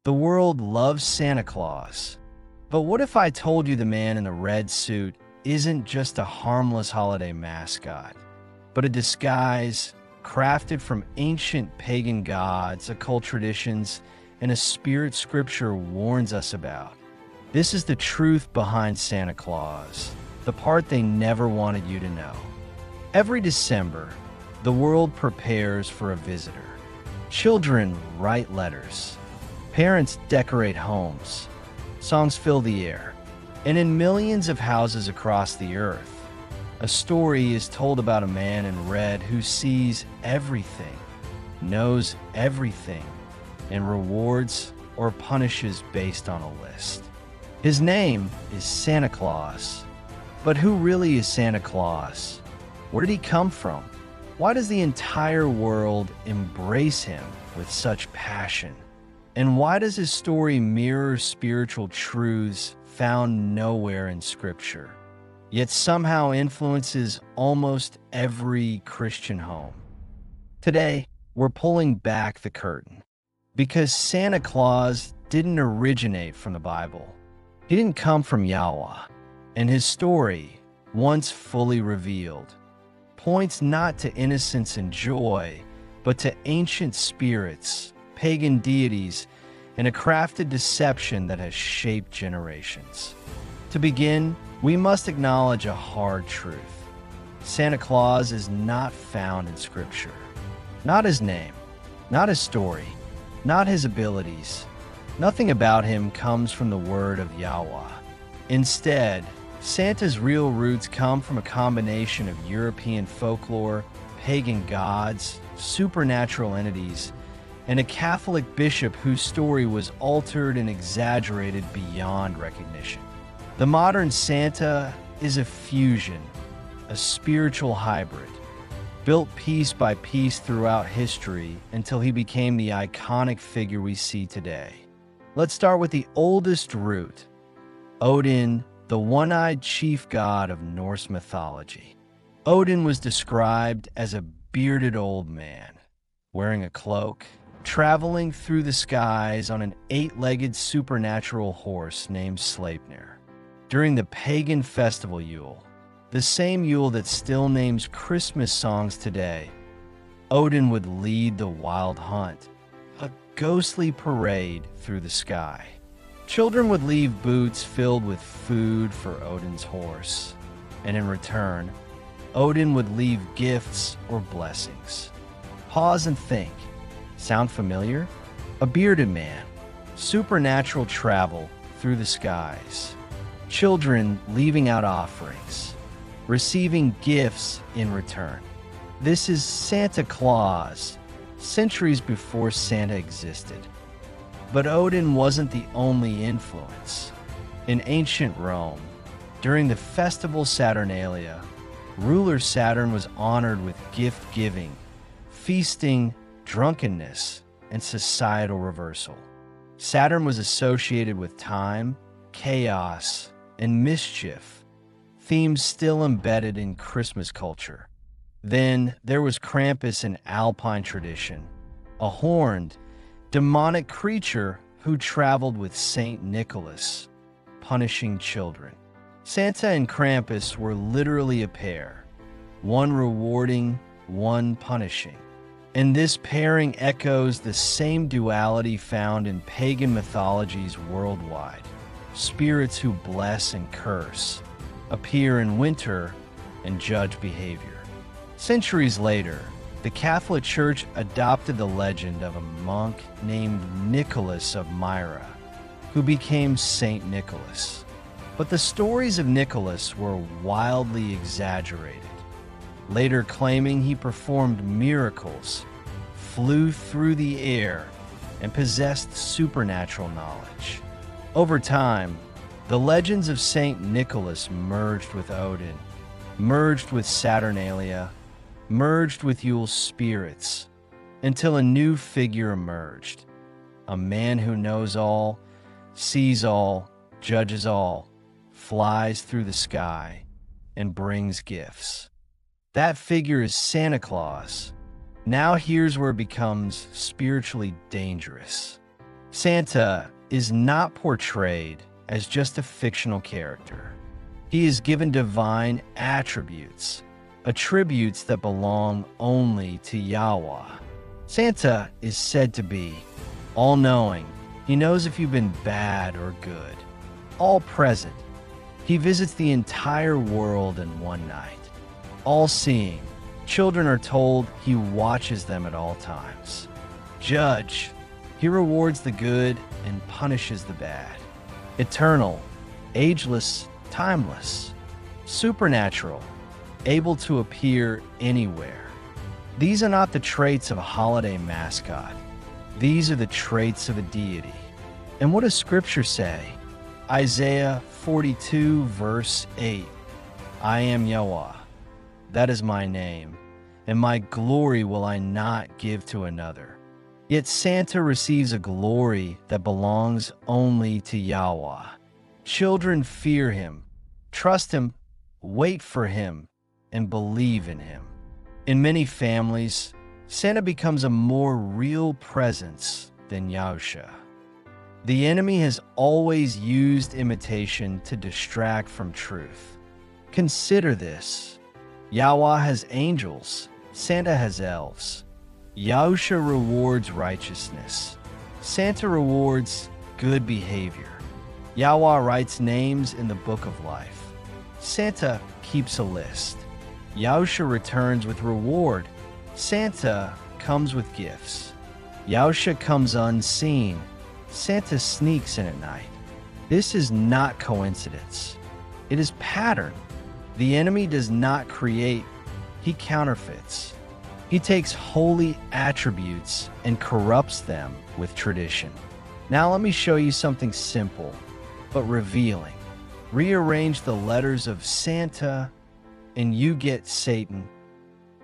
The world loves Santa Claus. But what if I told you the man in the red suit isn't just a harmless holiday mascot, but a disguise crafted from ancient pagan gods, occult traditions, and a spirit scripture warns us about? This is the truth behind Santa Claus, the part they never wanted you to know. Every December, the world prepares for a visitor. Children write letters. Parents decorate homes. Songs fill the air. And in millions of houses across the earth, a story is told about a man in red who sees everything, knows everything, and rewards or punishes based on a list. His name is Santa Claus. But who really is Santa Claus? Where did he come from? Why does the entire world embrace him with such passion? And why does his story mirror spiritual truths found nowhere in Scripture, yet somehow influences almost every Christian home? Today, we're pulling back the curtain, because Santa Claus didn't originate from the Bible. He didn't come from Yahuah, and his story, once fully revealed, points not to innocence and joy, but to ancient spirits, pagan deities, and a crafted deception that has shaped generations. To begin, we must acknowledge a hard truth. Santa Claus is not found in Scripture. Not his name, not his story, not his abilities. Nothing about him comes from the word of Yahuah. Instead, Santa's real roots come from a combination of European folklore, pagan gods, supernatural entities, and a Catholic bishop whose story was altered and exaggerated beyond recognition. The modern Santa is a fusion, a spiritual hybrid, built piece by piece throughout history until he became the iconic figure we see today. Let's start with the oldest root, Odin, the one-eyed chief god of Norse mythology. Odin was described as a bearded old man, wearing a cloak, traveling through the skies on an 8-legged supernatural horse named Sleipnir. During the pagan festival Yule, the same Yule that still names Christmas songs today, Odin would lead the wild hunt, a ghostly parade through the sky. Children would leave boots filled with food for Odin's horse, and in return, Odin would leave gifts or blessings. Pause and think. Sound familiar? A bearded man, supernatural travel through the skies, children leaving out offerings, receiving gifts in return. This is Santa Claus, centuries before Santa existed. But Odin wasn't the only influence. In ancient Rome, during the festival Saturnalia, ruler Saturn was honored with gift-giving, feasting, drunkenness, and societal reversal. Saturn was associated with time, chaos, and mischief, themes still embedded in Christmas culture. Then there was Krampus in Alpine tradition, a horned, demonic creature who traveled with Saint Nicholas, punishing children. Santa and Krampus were literally a pair, one rewarding, one punishing. And this pairing echoes the same duality found in pagan mythologies worldwide. Spirits who bless and curse, appear in winter, and judge behavior. Centuries later, the Catholic Church adopted the legend of a monk named Nicholas of Myra, who became Saint Nicholas. But the stories of Nicholas were wildly exaggerated, later claiming he performed miracles, flew through the air, and possessed supernatural knowledge. Over time, the legends of Saint Nicholas merged with Odin, merged with Saturnalia, merged with Yule's spirits, until a new figure emerged, a man who knows all, sees all, judges all, flies through the sky, and brings gifts. That figure is Santa Claus. Now here's where it becomes spiritually dangerous. Santa is not portrayed as just a fictional character. He is given divine attributes, attributes that belong only to Yahuah. Santa is said to be all-knowing. He knows if you've been bad or good. All-present. He visits the entire world in one night. All-seeing. Children are told he watches them at all times. Judge. He rewards the good and punishes the bad. Eternal. Ageless. Timeless. Supernatural. Able to appear anywhere. These are not the traits of a holiday mascot. These are the traits of a deity. And what does Scripture say? Isaiah 42, verse 8. I am Yahuah. That is my name, and my glory will I not give to another. Yet Santa receives a glory that belongs only to Yahuah. Children fear him, trust him, wait for him, and believe in him. In many families, Santa becomes a more real presence than Yahuah. The enemy has always used imitation to distract from truth. Consider this. Yahuah has angels. Santa has elves. Yahuah rewards righteousness. Santa rewards good behavior. Yahuah writes names in the book of life. Santa keeps a list. Yahuah returns with reward. Santa comes with gifts. Yahuah comes unseen. Santa sneaks in at night. This is not coincidence. It is pattern. The enemy does not create, he counterfeits. He takes holy attributes and corrupts them with tradition. Now let me show you something simple, but revealing. Rearrange the letters of Santa and you get Satan.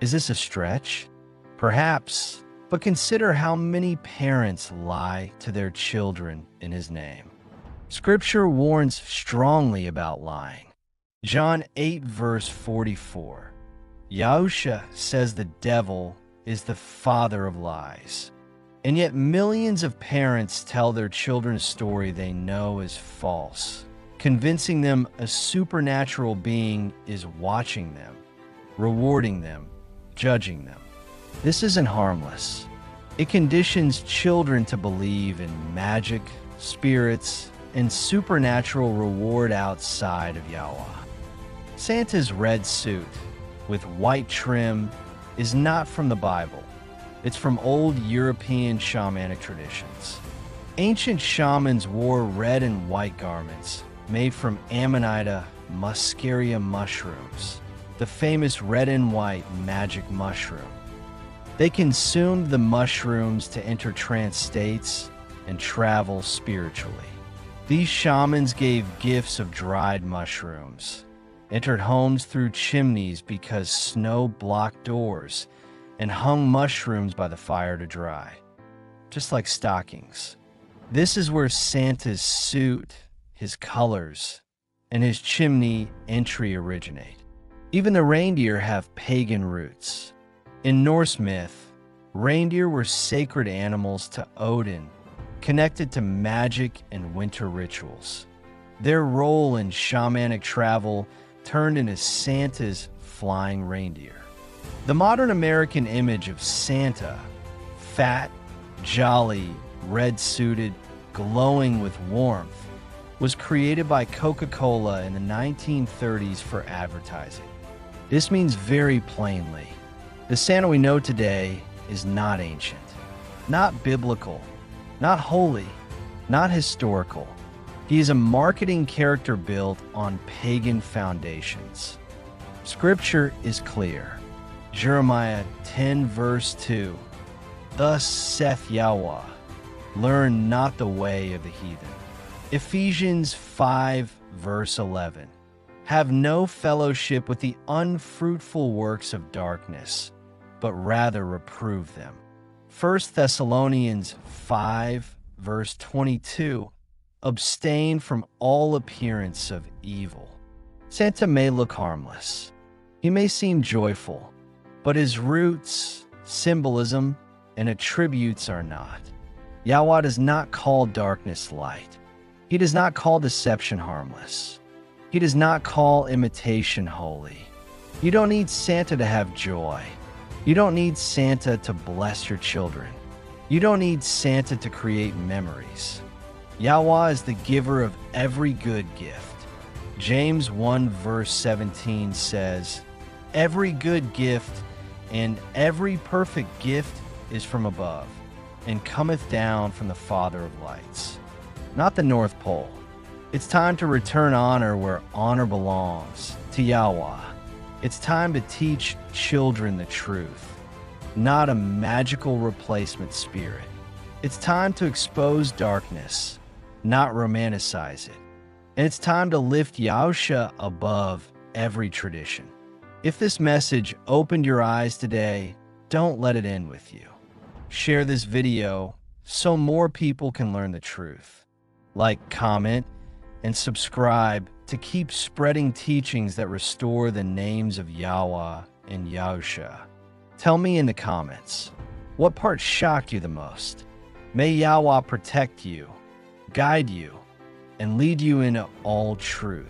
Is this a stretch? Perhaps, but consider how many parents lie to their children in his name. Scripture warns strongly about lying. John 8, verse 44. Yahuah says the devil is the father of lies. And yet millions of parents tell their children a story they know is false, convincing them a supernatural being is watching them, rewarding them, judging them. This isn't harmless. It conditions children to believe in magic, spirits, and supernatural reward outside of Yahuah. Santa's red suit with white trim is not from the Bible. It's from old European shamanic traditions. Ancient shamans wore red and white garments made from Amanita muscaria mushrooms, the famous red and white magic mushroom. They consumed the mushrooms to enter trance states and travel spiritually. These shamans gave gifts of dried mushrooms, entered homes through chimneys because snow blocked doors, and hung mushrooms by the fire to dry, just like stockings. This is where Santa's suit, his colors, and his chimney entry originate. Even the reindeer have pagan roots. In Norse myth, reindeer were sacred animals to Odin, connected to magic and winter rituals. Their role in shamanic travel turned into Santa's flying reindeer. The modern American image of Santa, fat, jolly, red-suited, glowing with warmth, was created by Coca-Cola in the 1930s for advertising. This means very plainly, the Santa we know today is not ancient, not biblical, not holy, not historical. He is a marketing character built on pagan foundations. Scripture is clear. Jeremiah 10, verse 2. Thus saith Yahuah, learn not the way of the heathen. Ephesians 5, verse 11. Have no fellowship with the unfruitful works of darkness, but rather reprove them. 1 Thessalonians 5, verse 22. Abstain from all appearance of evil. Santa may look harmless. He may seem joyful, but his roots, symbolism, and attributes are not. Yahuah does not call darkness light. He does not call deception harmless. He does not call imitation holy. You don't need Santa to have joy. You don't need Santa to bless your children. You don't need Santa to create memories. Yahuah is the giver of every good gift. James 1 verse 17 says, "Every good gift and every perfect gift is from above, and cometh down from the Father of lights." Not the North Pole. It's time to return honor where honor belongs, to Yahuah. It's time to teach children the truth, not a magical replacement spirit. It's time to expose darkness, not romanticize it. And it's time to lift Yahuah above every tradition. If this message opened your eyes today, don't let it end with you. Share this video so more people can learn the truth. Like, comment, and subscribe to keep spreading teachings that restore the names of Yahuah and Yahushua. Tell me in the comments, what part shocked you the most? May Yahuah protect you, guide you, and lead you into all truth.